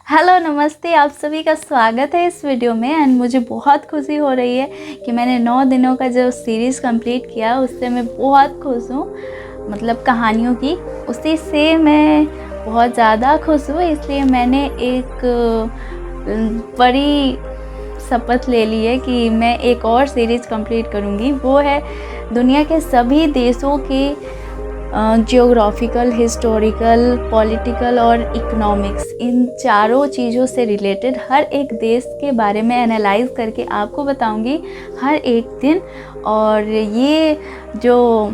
Hello नमस्ते, आप सभी का स्वागत है इस वीडियो में। एंड मुझे बहुत खुशी हो रही है कि मैंने 9 दिनों का जो सीरीज़ कंप्लीट किया उससे मैं बहुत खुश हूँ। मतलब कहानियों की उसी से मैं बहुत ज़्यादा खुश हूँ, इसलिए मैंने एक बड़ी शपथ ले ली है कि मैं एक और सीरीज़ कंप्लीट करूँगी। वो है दुनिया के सभी देशों के जियोग्राफिकल, हिस्टोरिकल, पॉलिटिकल और इकोनॉमिक्स, इन चारों चीज़ों से रिलेटेड हर एक देश के बारे में एनालाइज करके आपको बताऊंगी हर एक दिन। और ये जो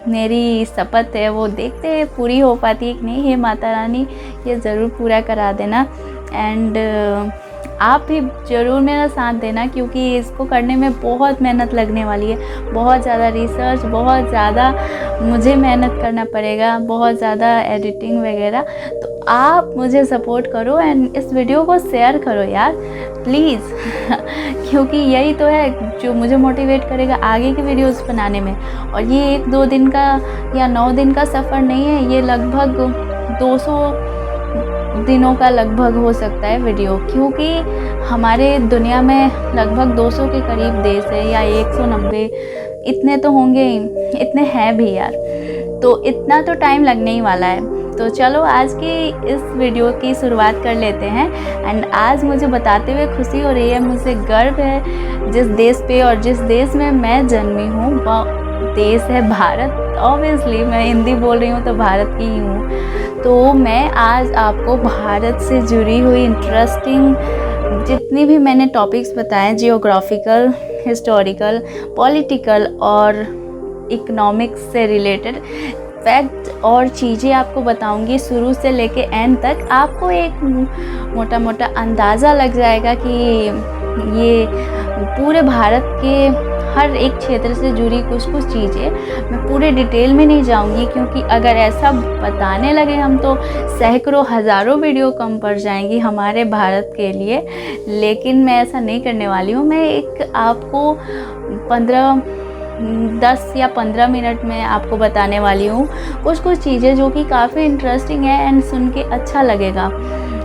मेरी शपथ है वो देखते हैं पूरी हो पाती है कि नहीं। हे माता रानी, ये ज़रूर पूरा करा देना। एंड आप भी ज़रूर मेरा साथ देना, क्योंकि इसको करने में बहुत मेहनत लगने वाली है। बहुत ज़्यादा रिसर्च, बहुत ज़्यादा मुझे मेहनत करना पड़ेगा, बहुत ज़्यादा एडिटिंग वगैरह। तो आप मुझे सपोर्ट करो एंड इस वीडियो को शेयर करो यार, प्लीज़ क्योंकि यही तो है जो मुझे मोटिवेट करेगा आगे की वीडियोस बनाने में। और ये 1-2 दिन का या 9 दिन का सफ़र नहीं है, ये लगभग 200 दिनों का लगभग हो सकता है वीडियो, क्योंकि हमारे दुनिया में लगभग 200 के करीब देश है या 190, इतने तो होंगे ही, इतने हैं भी यार। तो इतना तो टाइम लगने ही वाला है। तो चलो आज की इस वीडियो की शुरुआत कर लेते हैं। एंड आज मुझे बताते हुए खुशी हो रही है, मुझे गर्व है जिस देश पे और जिस देश में मैं जन्मी हूँ वह देश है भारत। ऑब्वियसली मैं हिंदी बोल रही हूँ तो भारत की ही हूँ। तो मैं आज आपको भारत से जुड़ी हुई इंटरेस्टिंग जितनी भी मैंने टॉपिक्स बताए, जियोग्राफिकल, हिस्टोरिकल, पॉलिटिकल और इकोनॉमिक्स से रिलेटेड फैक्ट और चीज़ें आपको बताऊंगी शुरू से लेके एंड तक। आपको एक मोटा मोटा अंदाज़ा लग जाएगा कि ये पूरे भारत के हर एक क्षेत्र से जुड़ी कुछ कुछ चीज़ें। मैं पूरे डिटेल में नहीं जाऊंगी, क्योंकि अगर ऐसा बताने लगे हम तो सैकड़ों हज़ारों वीडियो कम पड़ जाएंगी हमारे भारत के लिए। लेकिन मैं ऐसा नहीं करने वाली हूँ। मैं एक आपको 10 या 15 मिनट में आपको बताने वाली हूँ कुछ कुछ चीज़ें जो कि काफ़ी इंटरेस्टिंग है एंड सुन के अच्छा लगेगा।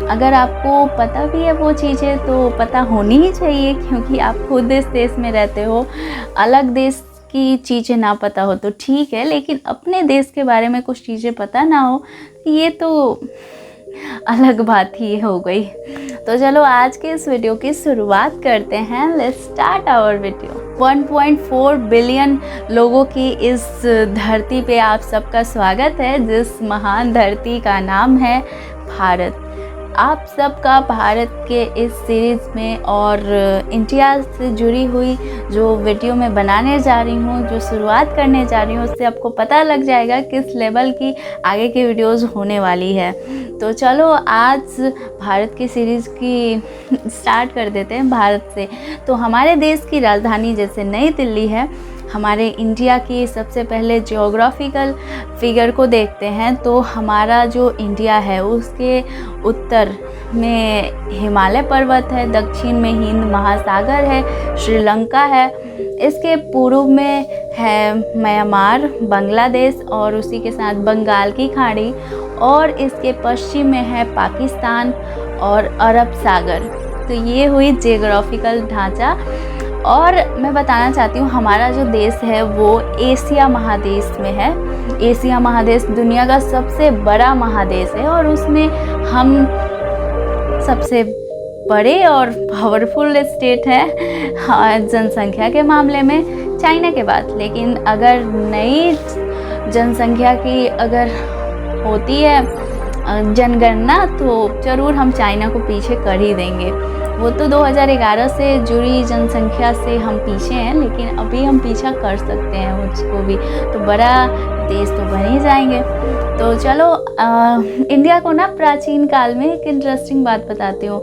अगर आपको पता भी है वो चीज़ें तो पता होनी ही चाहिए, क्योंकि आप खुद इस देश में रहते हो। अलग देश की चीज़ें ना पता हो तो ठीक है, लेकिन अपने देश के बारे में कुछ चीज़ें पता ना हो ये तो अलग बात ही हो गई। तो चलो आज के इस वीडियो की शुरुआत करते हैं। Let's start our video. 1.4 billion लोगों की इस धरती पे आप सबका स्वागत है, जिस महान धरती का नाम है भारत। आप सबका भारत के इस सीरीज़ में और इंडिया से जुड़ी हुई जो वीडियो मैं बनाने जा रही हूँ, जो शुरुआत करने जा रही हूँ, उससे आपको पता लग जाएगा किस लेवल की आगे की वीडियोस होने वाली है। तो चलो आज भारत की सीरीज़ की स्टार्ट कर देते हैं भारत से। तो हमारे देश की राजधानी जैसे नई दिल्ली है, हमारे इंडिया की सबसे पहले जियोग्राफिकल फिगर को देखते हैं। तो हमारा जो इंडिया है उसके उत्तर में हिमालय पर्वत है, दक्षिण में हिंद महासागर है, श्रीलंका है, इसके पूर्व में है म्यांमार, बांग्लादेश और उसी के साथ बंगाल की खाड़ी, और इसके पश्चिम में है पाकिस्तान और अरब सागर। तो ये हुई जियोग्राफिकल ढांचा। और मैं बताना चाहती हूँ हमारा जो देश है वो एशिया महादेश में है। एशिया महादेश दुनिया का सबसे बड़ा महादेश है और उसमें हम सबसे बड़े और पावरफुल स्टेट है जनसंख्या के मामले में चाइना के बाद। लेकिन अगर नई जनसंख्या की अगर होती है जनगणना तो ज़रूर हम चाइना को पीछे कर ही देंगे। वो तो 2011 से जुड़ी जनसंख्या से हम पीछे हैं, लेकिन अभी हम पीछा कर सकते हैं उसको भी, तो बड़ा देश तो बन ही जाएंगे। तो चलो इंडिया को ना प्राचीन काल में एक इंटरेस्टिंग बात बताती हूँ।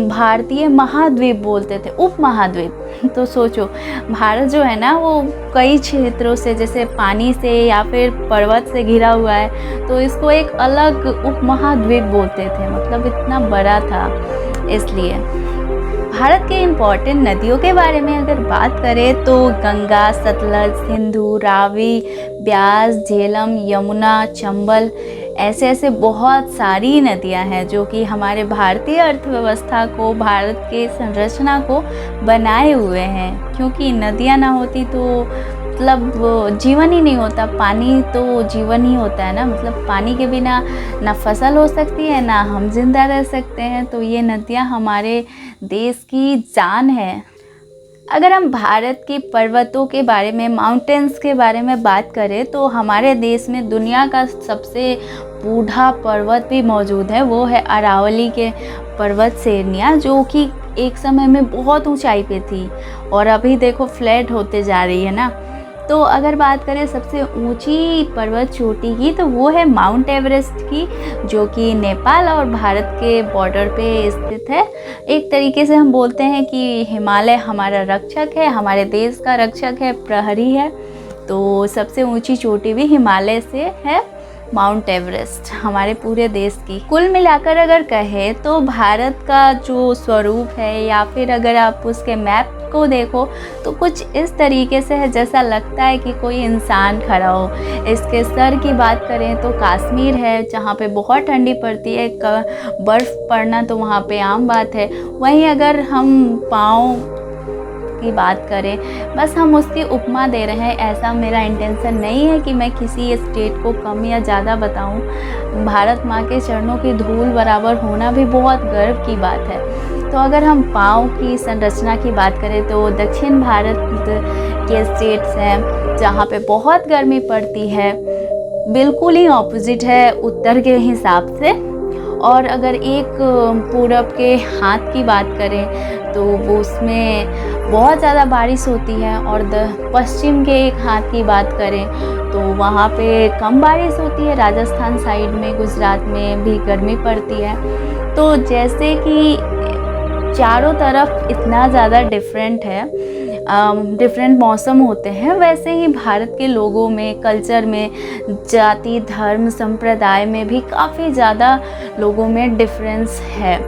भारतीय महाद्वीप बोलते थे, उप महाद्वीप। तो सोचो भारत जो है ना वो कई क्षेत्रों से, जैसे पानी से या फिर पर्वत से घिरा हुआ है, तो इसको एक अलग उप महाद्वीप बोलते थे। मतलब इतना बड़ा था। इसलिए भारत के इम्पॉर्टेंट नदियों के बारे में अगर बात करें तो गंगा, सतलज, सिंधु, रावी, ब्यास, झेलम, यमुना, चंबल, ऐसे ऐसे बहुत सारी नदियां हैं जो कि हमारे भारतीय अर्थव्यवस्था को, भारत के संरचना को बनाए हुए हैं। क्योंकि नदियां ना होती तो मतलब जीवन ही नहीं होता। पानी तो जीवन ही होता है ना, मतलब पानी के बिना ना फसल हो सकती है, ना हम जिंदा रह सकते हैं। तो ये नदियां हमारे देश की जान है। अगर हम भारत के पर्वतों के बारे में, माउंटेन्स के बारे में बात करें तो हमारे देश में दुनिया का सबसे बूढ़ा पर्वत भी मौजूद है। वो है अरावली के पर्वत श्रेणियाँ, जो कि एक समय में बहुत ऊंचाई पे थी और अभी देखो फ्लैट होते जा रही है ना। तो अगर बात करें सबसे ऊंची पर्वत चोटी की, तो वो है माउंट एवरेस्ट की, जो कि नेपाल और भारत के बॉर्डर पे स्थित है। एक तरीके से हम बोलते हैं कि हिमालय हमारा रक्षक है, हमारे देश का रक्षक है, प्रहरी है। तो सबसे ऊंची चोटी भी हिमालय से है माउंट एवरेस्ट, हमारे पूरे देश की। कुल मिलाकर अगर कहें तो भारत का जो स्वरूप है, या फिर अगर आप उसके मैप को देखो तो कुछ इस तरीके से है जैसा लगता है कि कोई इंसान खड़ा हो। इसके सर की बात करें तो कश्मीर है, जहाँ पे बहुत ठंडी पड़ती है, बर्फ़ पड़ना तो वहाँ पे आम बात है। वहीं अगर हम पाँव की बात करें, बस हम उसकी उपमा दे रहे हैं, ऐसा मेरा इंटेंशन नहीं है कि मैं किसी स्टेट को कम या ज़्यादा बताऊं। भारत माँ के चरणों की धूल बराबर होना भी बहुत गर्व की बात है। तो अगर हम पाँव की संरचना की बात करें तो दक्षिण भारत के स्टेट्स हैं जहाँ पे बहुत गर्मी पड़ती है, बिल्कुल ही ऑपोजिट है उत्तर के हिसाब से। और अगर एक पूरब के हाथ की बात करें तो वो उसमें बहुत ज़्यादा बारिश होती है, और पश्चिम के एक हाथ की बात करें तो वहाँ पे कम बारिश होती है। राजस्थान साइड में, गुजरात में भी गर्मी पड़ती है। तो जैसे कि चारों तरफ इतना ज़्यादा डिफरेंट है, डिफरेंट मौसम होते हैं, वैसे ही भारत के लोगों में, कल्चर में, जाति, धर्म, संप्रदाय में भी काफ़ी ज़्यादा लोगों में डिफरेंस है।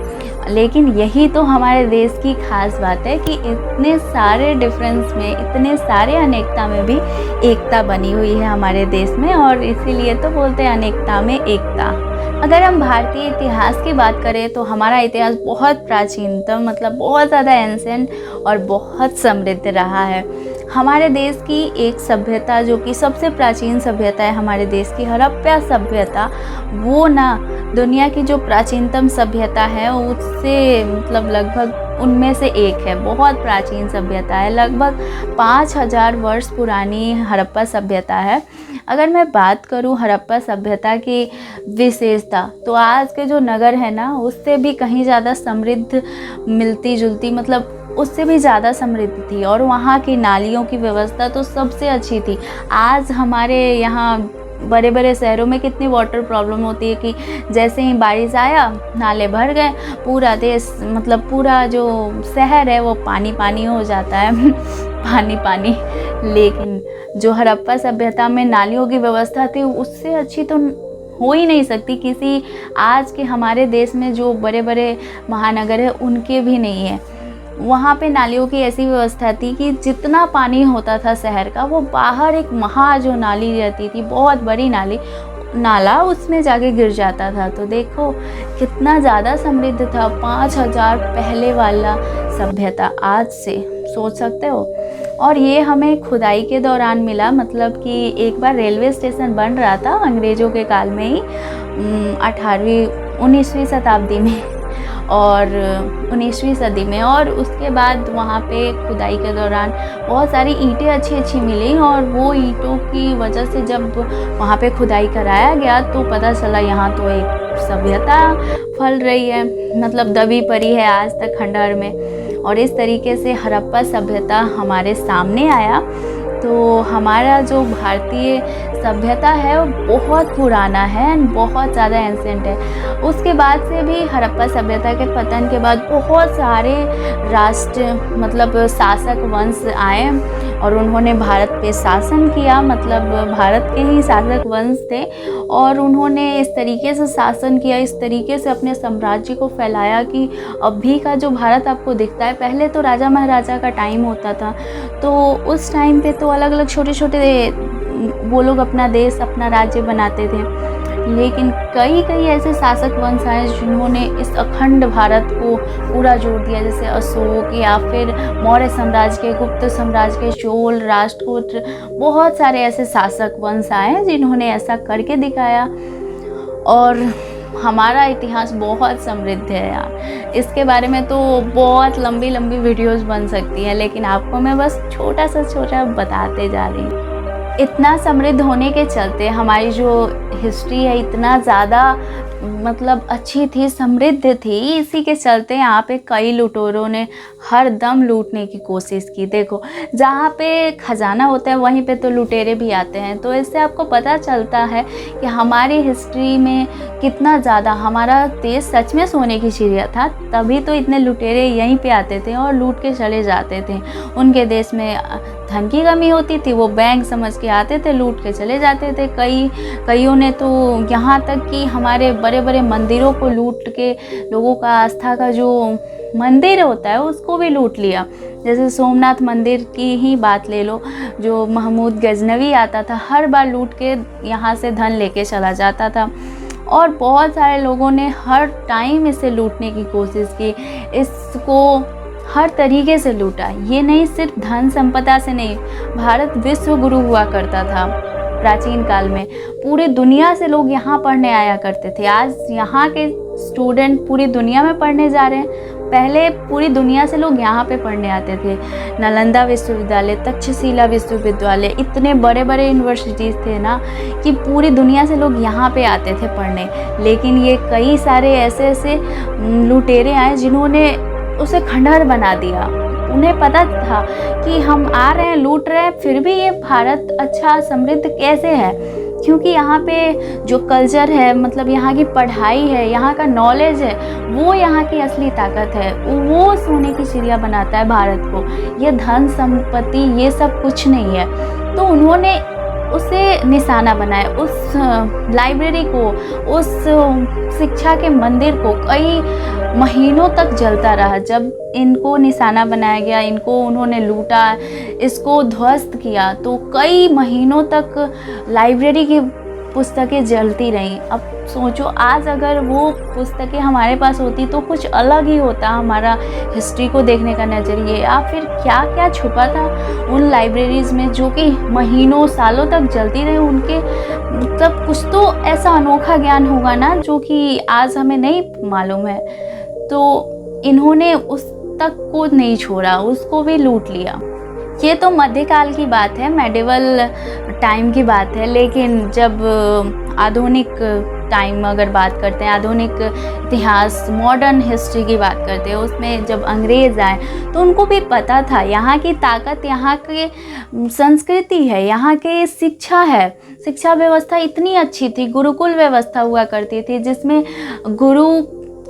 लेकिन यही तो हमारे देश की खास बात है कि इतने सारे डिफरेंस में, इतने सारे अनेकता में भी एकता बनी हुई है हमारे देश में, और इसीलिए तो बोलते हैं अनेकता में एकता। अगर हम भारतीय इतिहास की बात करें तो हमारा इतिहास बहुत प्राचीनतम, मतलब बहुत ज़्यादा एंसेंट और बहुत समृद्ध रहा है। हमारे देश की एक सभ्यता जो कि सबसे प्राचीन सभ्यता है हमारे देश की, हड़प्पा सभ्यता, वो ना दुनिया की जो प्राचीनतम सभ्यता है उससे मतलब लगभग उनमें से एक है। बहुत प्राचीन सभ्यता है, लगभग 5000 वर्ष पुरानी हड़प्पा सभ्यता है। अगर मैं बात करूं हड़प्पा सभ्यता की विशेषता, तो आज के जो नगर है ना उससे भी कहीं ज़्यादा समृद्ध, मिलती जुलती, मतलब उससे भी ज़्यादा समृद्ध थी। और वहाँ की नालियों की व्यवस्था तो सबसे अच्छी थी। आज हमारे यहाँ बड़े बड़े शहरों में कितनी वाटर प्रॉब्लम होती है कि जैसे ही बारिश आया नाले भर गए, पूरा देश, मतलब पूरा जो शहर है वो पानी पानी हो जाता है पानी पानी। लेकिन जो हड़प्पा सभ्यता में नालियों की व्यवस्था थी उससे अच्छी तो हो ही नहीं सकती किसी आज के हमारे देश में जो बड़े बड़े महानगर है उनके भी नहीं है। वहाँ पे नालियों की ऐसी व्यवस्था थी कि जितना पानी होता था शहर का, वो बाहर एक जो नाली रहती थी, बहुत बड़ी नाला, उसमें जाके गिर जाता था। तो देखो कितना ज़्यादा समृद्ध था 5000 पहले वाला सभ्यता आज से, सोच सकते हो। और ये हमें खुदाई के दौरान मिला, मतलब कि एक बार रेलवे स्टेशन बन रहा था अंग्रेज़ों के काल में ही, 19वीं शताब्दी में और 19वीं सदी में। और उसके बाद वहाँ पे खुदाई के दौरान बहुत सारी ईंटें अच्छी अच्छी मिली, और वो ईंटों की वजह से जब वहाँ पे खुदाई कराया गया तो पता चला यहाँ तो एक सभ्यता फल रही है, मतलब दबी पड़ी है आज तक खंडहर में। और इस तरीके से हड़प्पा सभ्यता हमारे सामने आया। तो हमारा जो भारतीय सभ्यता है वो बहुत पुराना है, बहुत ज़्यादा एंसेंट है। उसके बाद से भी हड़प्पा सभ्यता के पतन के बाद बहुत सारे राष्ट्र, मतलब शासक वंश आए और उन्होंने भारत पे शासन किया, मतलब भारत के ही शासक वंश थे। और उन्होंने इस तरीके से शासन किया, इस तरीके से अपने साम्राज्य को फैलाया कि अभी का जो भारत आपको दिखता है, पहले तो राजा महाराजा का टाइम होता था, तो उस टाइम पे तो अलग अलग छोटे छोटे वो लोग अपना देश, अपना राज्य बनाते थे। लेकिन कई कई ऐसे शासक वंश आए जिन्होंने इस अखंड भारत को पूरा जोड़ दिया, जैसे अशोक या फिर मौर्य साम्राज्य के, गुप्त साम्राज्य के, चोल, राष्ट्रकूट, बहुत सारे ऐसे शासक वंश आए जिन्होंने ऐसा करके दिखाया। और हमारा इतिहास बहुत समृद्ध है यार, इसके बारे में तो बहुत लंबी लंबी वीडियोस बन सकती हैं, लेकिन आपको मैं बस छोटा सा बताते जा रही हूँ। इतना समृद्ध होने के चलते हमारी जो हिस्ट्री है इतना ज़्यादा मतलब अच्छी थी, समृद्ध थी, इसी के चलते यहाँ पे कई लुटेरों ने हर दम लूटने की कोशिश की। देखो, जहाँ पे खजाना होता है वहीं पे तो लुटेरे भी आते हैं। तो इससे आपको पता चलता है कि हमारी हिस्ट्री में कितना ज़्यादा हमारा देश सच में सोने की चिड़िया था, तभी तो इतने लुटेरे यहीं पे आते थे और लूट के चले जाते थे। उनके देश में धन की कमी होती थी, वो बैंक समझ के आते थे, लूट के चले जाते थे। कईयों ने तो यहाँ तक कि हमारे बड़े बड़े मंदिरों को लूट के, लोगों का आस्था का जो मंदिर होता है उसको भी लूट लिया। जैसे सोमनाथ मंदिर की ही बात ले लो, जो महमूद गजनवी आता था, हर बार लूट के यहाँ से धन लेके चला जाता था। और बहुत सारे लोगों ने हर टाइम इसे लूटने की कोशिश की, इसको हर तरीके से लूटा। ये नहीं सिर्फ धन संपदा से नहीं, भारत विश्व गुरु हुआ करता था प्राचीन काल में। पूरी दुनिया से लोग यहाँ पढ़ने आया करते थे। आज यहाँ के स्टूडेंट पूरी दुनिया में पढ़ने जा रहे हैं, पहले पूरी दुनिया से लोग यहाँ पे पढ़ने आते थे। नालंदा विश्वविद्यालय, तक्षशिला विश्वविद्यालय, इतने बड़े बड़े यूनिवर्सिटीज़ थे ना कि पूरी दुनिया से लोग यहाँ पे आते थे पढ़ने। लेकिन ये कई सारे ऐसे ऐसे लुटेरे आए जिन्होंने उसे खंडहर बना दिया। उन्हें पता था कि हम आ रहे हैं, लूट रहे हैं, फिर भी ये भारत अच्छा समृद्ध कैसे है, क्योंकि यहाँ पे जो कल्चर है, मतलब यहाँ की पढ़ाई है, यहाँ का नॉलेज है, वो यहाँ की असली ताकत है। वो सोने की चिड़िया बनाता है भारत को। ये धन संपत्ति ये सब कुछ नहीं है। तो उन्होंने उसे निशाना बनाया, उस लाइब्रेरी को, उस शिक्षा के मंदिर को कई महीनों तक जलता रहा। जब इनको निशाना बनाया गया, इनको उन्होंने लूटा, इसको ध्वस्त किया, तो कई महीनों तक लाइब्रेरी की पुस्तकें जलती रहीं। अब सोचो, आज अगर वो पुस्तकें हमारे पास होती तो कुछ अलग ही होता हमारा हिस्ट्री को देखने का नज़रिए, या फिर क्या क्या छुपा था उन लाइब्रेरीज़ में जो कि महीनों सालों तक जलती रही। उनके मतलब कुछ तो ऐसा अनोखा ज्ञान होगा ना जो कि आज हमें नहीं मालूम है। तो इन्होंने उस तक को नहीं छोड़ा, उसको भी लूट लिया। ये तो मध्यकाल की बात है, मेडिवल टाइम की बात है। लेकिन जब आधुनिक टाइम अगर बात करते हैं, आधुनिक इतिहास, मॉडर्न हिस्ट्री की बात करते हैं, उसमें जब अंग्रेज़ आए तो उनको भी पता था यहाँ की ताकत, यहाँ की संस्कृति है, यहाँ की शिक्षा है। शिक्षा व्यवस्था इतनी अच्छी थी, गुरुकुल व्यवस्था हुआ करती थी जिसमें गुरु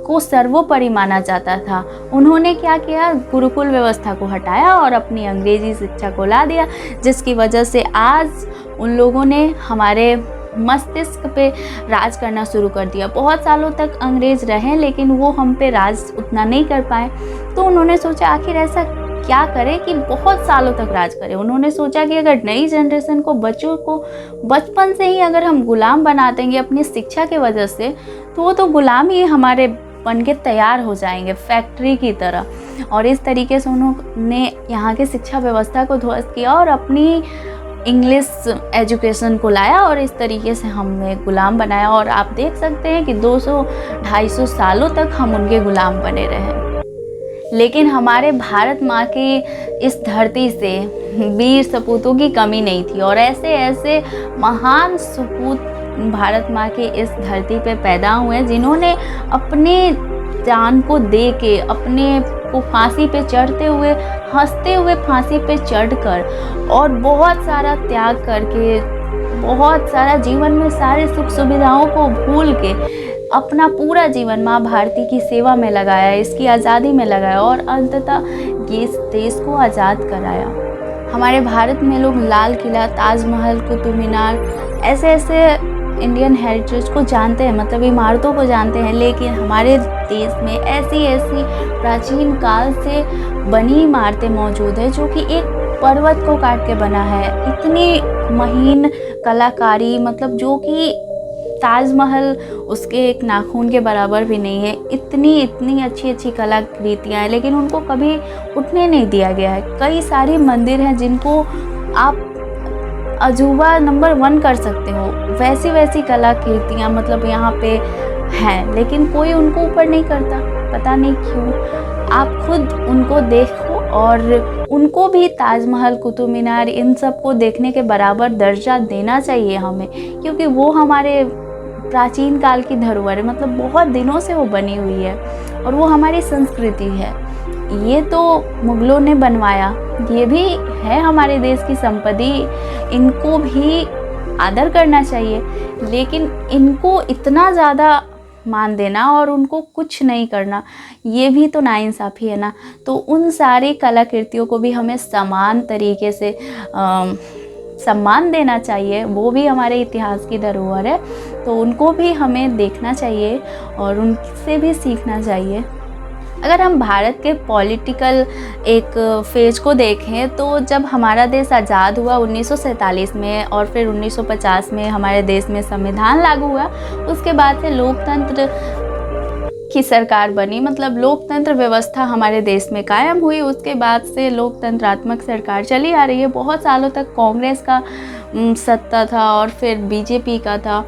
को सर्वोपरि माना जाता था। उन्होंने क्या किया, गुरुकुल व्यवस्था को हटाया और अपनी अंग्रेजी शिक्षा को ला दिया, जिसकी वजह से आज उन लोगों ने हमारे मस्तिष्क पे राज करना शुरू कर दिया। बहुत सालों तक अंग्रेज़ रहे लेकिन वो हम पे राज उतना नहीं कर पाए। तो उन्होंने सोचा आखिर ऐसा क्या करें कि बहुत सालों तक राज करें। उन्होंने सोचा कि अगर नई जनरेशन को, बच्चों को बचपन से ही अगर हम गुलाम बना देंगे अपनी शिक्षा की वजह से, तो वो तो गुलाम ही हमारे बन के तैयार हो जाएंगे फैक्ट्री की तरह। और इस तरीके से उन्होंने यहाँ की शिक्षा व्यवस्था को ध्वस्त किया और अपनी इंग्लिश एजुकेशन को लाया और इस तरीके से हमें गुलाम बनाया। और आप देख सकते हैं कि 200-250 सालों तक हम उनके गुलाम बने रहे। लेकिन हमारे भारत माँ की इस धरती से वीर सपूतों की कमी नहीं थी, और ऐसे ऐसे महान सपूत भारत माँ के इस धरती पे पैदा हुए जिन्होंने अपने जान को दे के, अपने को फांसी पे चढ़ते हुए, हंसते हुए फांसी पे चढ़कर और बहुत सारा त्याग करके, बहुत सारा जीवन में सारे सुख सुविधाओं को भूल के अपना पूरा जीवन माँ भारती की सेवा में लगाया, इसकी आज़ादी में लगाया और अंततः इस देश को आज़ाद कराया। हमारे भारत में लोग लाल किला, ताजमहल, कुतुब मीनार, ऐसे ऐसे इंडियन हेरिटेज को जानते हैं, मतलब इमारतों को जानते हैं। लेकिन हमारे देश में ऐसी ऐसी प्राचीन काल से बनी इमारतें मौजूद है जो कि एक पर्वत को काट के बना है। इतनी महीन कलाकारी, मतलब जो कि ताजमहल उसके एक नाखून के बराबर भी नहीं है। इतनी इतनी अच्छी अच्छी कलाकृतियाँ हैं, लेकिन उनको कभी उठने नहीं दिया गया है। कई सारे मंदिर हैं जिनको आप अजूबा नंबर 1 कर सकते हो, वैसी वैसी कलाकृतियाँ मतलब यहाँ पे हैं, लेकिन कोई उनको ऊपर नहीं करता, पता नहीं क्यों। आप खुद उनको देखो और उनको भी ताजमहल, कुतुब मीनार, इन सब को देखने के बराबर दर्जा देना चाहिए हमें, क्योंकि वो हमारे प्राचीन काल की धरोहर है, मतलब बहुत दिनों से वो बनी हुई है और वो हमारी संस्कृति है। ये तो मुगलों ने बनवाया, ये भी है हमारे देश की संपत्ति, इनको भी आदर करना चाहिए, लेकिन इनको इतना ज़्यादा मान देना और उनको कुछ नहीं करना, ये भी तो नाइंसाफ़ी है ना। तो उन सारी कलाकृतियों को भी हमें समान तरीके से सम्मान देना चाहिए, वो भी हमारे इतिहास की धरोहर है, तो उनको भी हमें देखना चाहिए और उनसे भी सीखना चाहिए। अगर हम भारत के पॉलिटिकल एक फेज को देखें तो जब हमारा देश आज़ाद हुआ 1947 में और फिर 1950 में हमारे देश में संविधान लागू हुआ, उसके बाद से लोकतंत्र की सरकार बनी, मतलब लोकतंत्र व्यवस्था हमारे देश में कायम हुई। उसके बाद से लोकतंत्रात्मक सरकार चली आ रही है। बहुत सालों तक कांग्रेस का सत्ता था और फिर बीजेपी का था,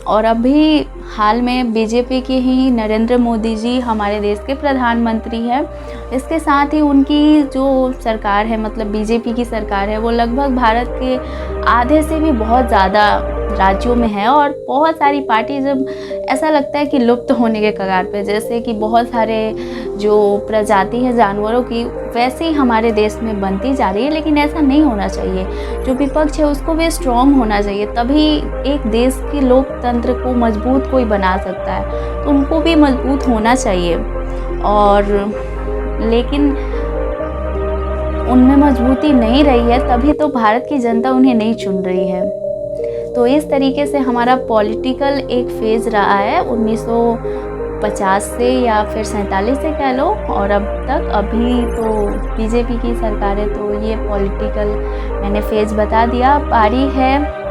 और अभी हाल में बीजेपी के ही नरेंद्र मोदी जी हमारे देश के प्रधानमंत्री हैं। इसके साथ ही उनकी जो सरकार है, मतलब बीजेपी की सरकार है, वो लगभग भारत के आधे से भी बहुत ज़्यादा राज्यों में है और बहुत सारी पार्टी जब ऐसा लगता है कि लुप्त होने के कगार पे, जैसे कि बहुत सारे जो प्रजाति है जानवरों की, वैसे ही हमारे देश में बनती जा रही है, लेकिन ऐसा नहीं होना चाहिए। जो विपक्ष है उसको भी स्ट्रॉन्ग होना चाहिए, तभी एक देश के लोकतंत्र को मजबूत कोई बना सकता है, तो उनको भी मजबूत होना चाहिए। और लेकिन उनमें मजबूती नहीं रही है, तभी तो भारत की जनता उन्हें नहीं चुन रही है। तो इस तरीके से हमारा पॉलिटिकल एक फेज़ रहा है 1950 से या फिर 47 से कह लो, और अब तक अभी तो बीजेपी की सरकार है, तो ये पॉलिटिकल मैंने फेज़ बता दिया। बारी है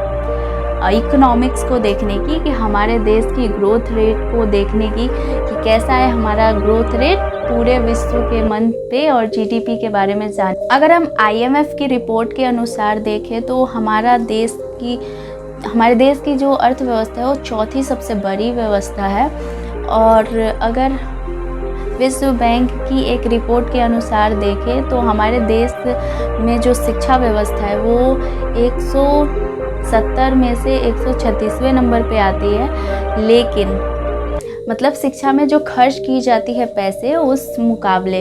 इकोनॉमिक्स को देखने की, कि हमारे देश की ग्रोथ रेट को देखने की कि कैसा है हमारा ग्रोथ रेट पूरे विश्व के मन पे, और जीडीपी के बारे में जान। अगर हम IMF की रिपोर्ट के अनुसार देखें तो हमारे देश की जो अर्थव्यवस्था है वो चौथी सबसे बड़ी व्यवस्था है। और अगर विश्व बैंक की एक रिपोर्ट के अनुसार देखें तो हमारे देश में जो शिक्षा व्यवस्था है वो 170 में से 136वें नंबर पे आती है, लेकिन मतलब शिक्षा में जो खर्च की जाती है पैसे, उस मुकाबले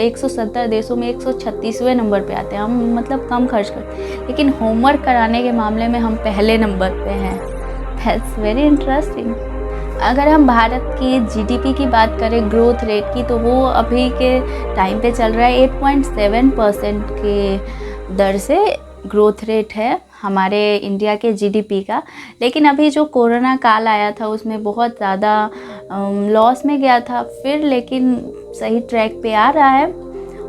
170 देशों में 136वें नंबर पे आते हैं हम, मतलब कम खर्च करते हैं, लेकिन होमवर्क कराने के मामले में हम पहले नंबर पे हैं। That's very interesting. अगर हम भारत की जीडीपी की बात करें, ग्रोथ रेट की, तो वो अभी के टाइम पे चल रहा है 8.7% के दर से ग्रोथ रेट है हमारे इंडिया के जीडीपी का। लेकिन अभी जो कोरोना काल आया था उसमें बहुत ज़्यादा लॉस में गया था, फिर लेकिन सही ट्रैक पे आ रहा है।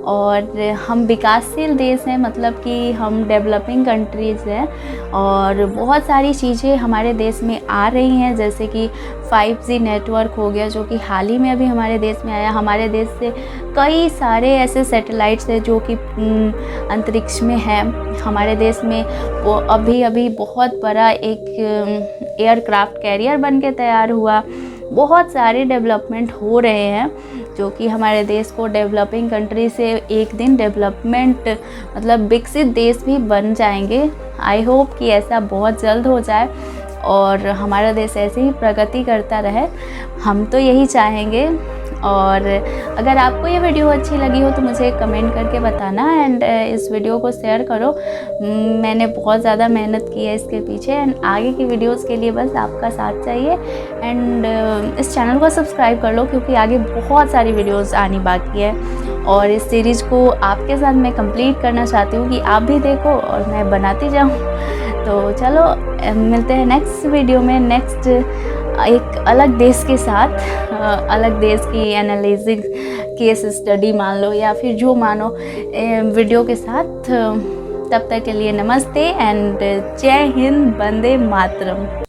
और हम विकासशील देश हैं, मतलब कि हम डेवलपिंग कंट्रीज़ हैं, और बहुत सारी चीज़ें हमारे देश में आ रही हैं, जैसे कि 5G नेटवर्क हो गया, जो कि हाल ही में अभी हमारे देश में आया। हमारे देश से कई सारे ऐसे सैटेलाइट्स हैं जो कि अंतरिक्ष में हैं। हमारे देश में वो अभी बहुत बड़ा एक एयरक्राफ्ट कैरियर बन के तैयार हुआ। बहुत सारे डेवलपमेंट हो रहे हैं जो कि हमारे देश को डेवलपिंग कंट्री से एक दिन डेवलपमेंट, मतलब विकसित देश भी बन जाएंगे। आई होप कि ऐसा बहुत जल्द हो जाए और हमारा देश ऐसे ही प्रगति करता रहे, हम तो यही चाहेंगे। और अगर आपको ये वीडियो अच्छी लगी हो तो मुझे कमेंट करके बताना, एंड इस वीडियो को शेयर करो। मैंने बहुत ज़्यादा मेहनत की है इसके पीछे, एंड आगे की वीडियोस के लिए बस आपका साथ चाहिए। एंड इस चैनल को सब्सक्राइब कर लो, क्योंकि आगे बहुत सारी वीडियोस आनी बाकी है, और इस सीरीज़ को आपके साथ मैं कंप्लीट करना चाहती हूँ कि आप भी देखो और मैं बनाती जाऊँ। तो चलो मिलते हैं नेक्स्ट वीडियो में, नेक्स्ट एक अलग देश के साथ, अलग देश की एनालिसिस, केस स्टडी मान लो या फिर जो मानो, वीडियो के साथ। तब तक के लिए नमस्ते एंड जय हिंद, वंदे मातरम।